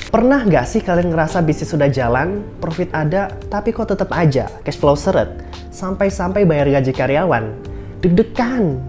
Pernah nggak sih kalian ngerasa bisnis sudah jalan, profit ada, tapi kok tetap aja cash flow seret, sampai-sampai bayar gaji karyawan? Deg-degan!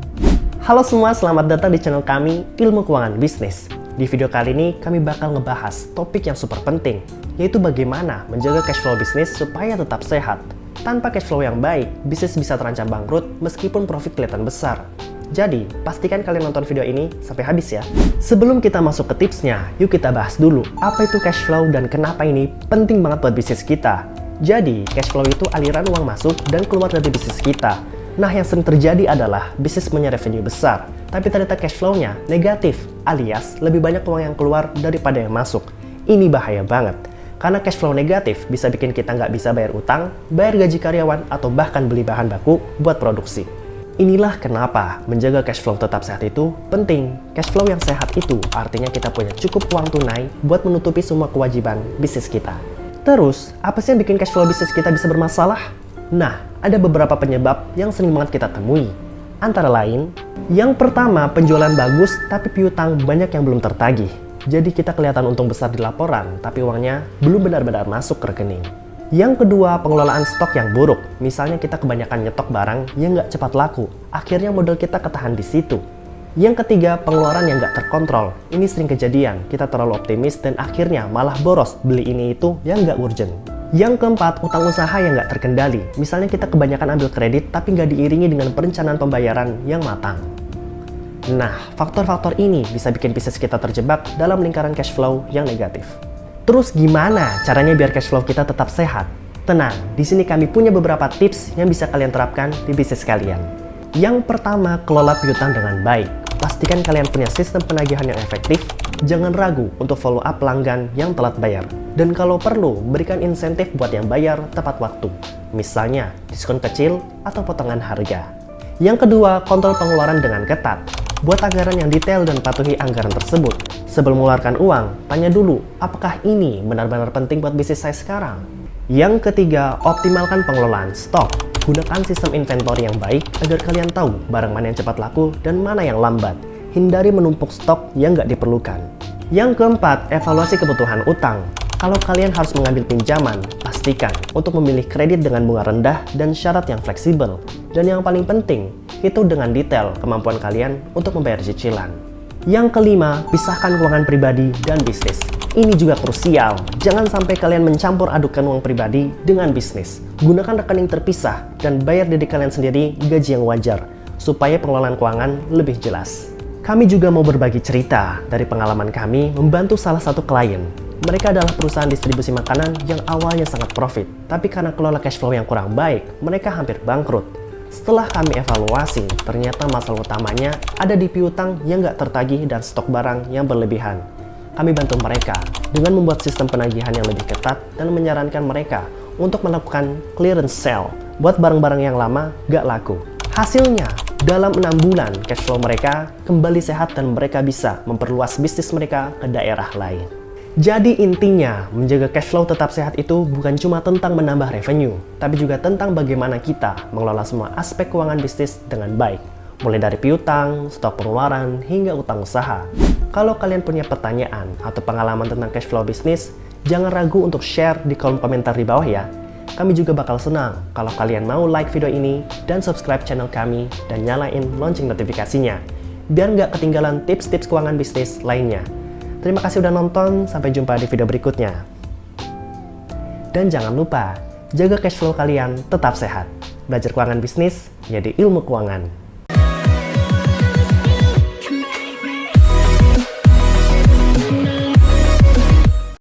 Halo semua, selamat datang di channel kami, Ilmu Keuangan Bisnis. Di video kali ini, kami bakal ngebahas topik yang super penting, yaitu bagaimana menjaga cash flow bisnis supaya tetap sehat. Tanpa cash flow yang baik, bisnis bisa terancam bangkrut meskipun profit kelihatan besar. Jadi, pastikan kalian nonton video ini sampai habis ya. Sebelum kita masuk ke tipsnya, yuk kita bahas dulu apa itu cash flow dan kenapa ini penting banget buat bisnis kita. Jadi, cash flow itu aliran uang masuk dan keluar dari bisnis kita. Nah, yang sering terjadi adalah bisnis punya revenue besar, tapi ternyata cash flow-nya negatif, alias lebih banyak uang yang keluar daripada yang masuk. Ini bahaya banget, karena cash flow negatif bisa bikin kita nggak bisa bayar utang, bayar gaji karyawan, atau bahkan beli bahan baku buat produksi. Inilah kenapa menjaga cash flow tetap sehat itu penting. Cash flow yang sehat itu artinya kita punya cukup uang tunai buat menutupi semua kewajiban bisnis kita. Terus, apa sih yang bikin cash flow bisnis kita bisa bermasalah? Nah, ada beberapa penyebab yang sering banget kita temui. Antara lain, yang pertama, penjualan bagus tapi piutang banyak yang belum tertagih. Jadi kita kelihatan untung besar di laporan, tapi uangnya belum benar-benar masuk ke rekening. Yang kedua, pengelolaan stok yang buruk. Misalnya kita kebanyakan nyetok barang yang nggak cepat laku. Akhirnya modal kita ketahan di situ. Yang ketiga, pengeluaran yang nggak terkontrol. Ini sering kejadian, kita terlalu optimis dan akhirnya malah boros beli ini itu yang nggak urgent. Yang keempat, utang usaha yang nggak terkendali. Misalnya kita kebanyakan ambil kredit tapi nggak diiringi dengan perencanaan pembayaran yang matang. Nah, faktor-faktor ini bisa bikin bisnis kita terjebak dalam lingkaran cash flow yang negatif. Terus gimana caranya biar cash flow kita tetap sehat? Tenang, di sini kami punya beberapa tips yang bisa kalian terapkan di bisnis kalian. Yang pertama, kelola piutang dengan baik. Pastikan kalian punya sistem penagihan yang efektif. Jangan ragu untuk follow up pelanggan yang telat bayar. Dan kalau perlu, berikan insentif buat yang bayar tepat waktu. Misalnya, diskon kecil atau potongan harga. Yang kedua, kontrol pengeluaran dengan ketat. Buat anggaran yang detail dan patuhi anggaran tersebut. Sebelum mengeluarkan uang, tanya dulu, apakah ini benar-benar penting buat bisnis saya sekarang? Yang ketiga, optimalkan pengelolaan stok. Gunakan sistem inventory yang baik agar kalian tahu barang mana yang cepat laku dan mana yang lambat. Hindari menumpuk stok yang nggak diperlukan. Yang keempat, evaluasi kebutuhan utang. Kalau kalian harus mengambil pinjaman, pastikan untuk memilih kredit dengan bunga rendah dan syarat yang fleksibel. Dan yang paling penting, hitung dengan detail kemampuan kalian untuk membayar cicilan. Yang kelima, pisahkan keuangan pribadi dan bisnis. Ini juga krusial. Jangan sampai kalian mencampur adukan uang pribadi dengan bisnis. Gunakan rekening terpisah dan bayar diri kalian sendiri gaji yang wajar, supaya pengelolaan keuangan lebih jelas. Kami juga mau berbagi cerita dari pengalaman kami membantu salah satu klien. Mereka adalah perusahaan distribusi makanan yang awalnya sangat profit, tapi karena kelola cash flow yang kurang baik, mereka hampir bangkrut. Setelah kami evaluasi, ternyata masalah utamanya ada di piutang yang nggak tertagih dan stok barang yang berlebihan. Kami bantu mereka dengan membuat sistem penagihan yang lebih ketat dan menyarankan mereka untuk melakukan clearance sale buat barang-barang yang lama nggak laku. Hasilnya, dalam 6 bulan cash flow mereka kembali sehat dan mereka bisa memperluas bisnis mereka ke daerah lain. Jadi intinya, menjaga cash flow tetap sehat itu bukan cuma tentang menambah revenue, tapi juga tentang bagaimana kita mengelola semua aspek keuangan bisnis dengan baik. Mulai dari piutang, stok pengeluaran, hingga utang usaha. Kalau kalian punya pertanyaan atau pengalaman tentang cash flow bisnis, jangan ragu untuk share di kolom komentar di bawah ya. Kami juga bakal senang kalau kalian mau like video ini dan subscribe channel kami dan nyalain lonceng notifikasinya, biar nggak ketinggalan tips-tips keuangan bisnis lainnya. Terima kasih udah nonton, sampai jumpa di video berikutnya. Dan jangan lupa, jaga cash flow kalian tetap sehat. Belajar keuangan bisnis, jadi ilmu keuangan.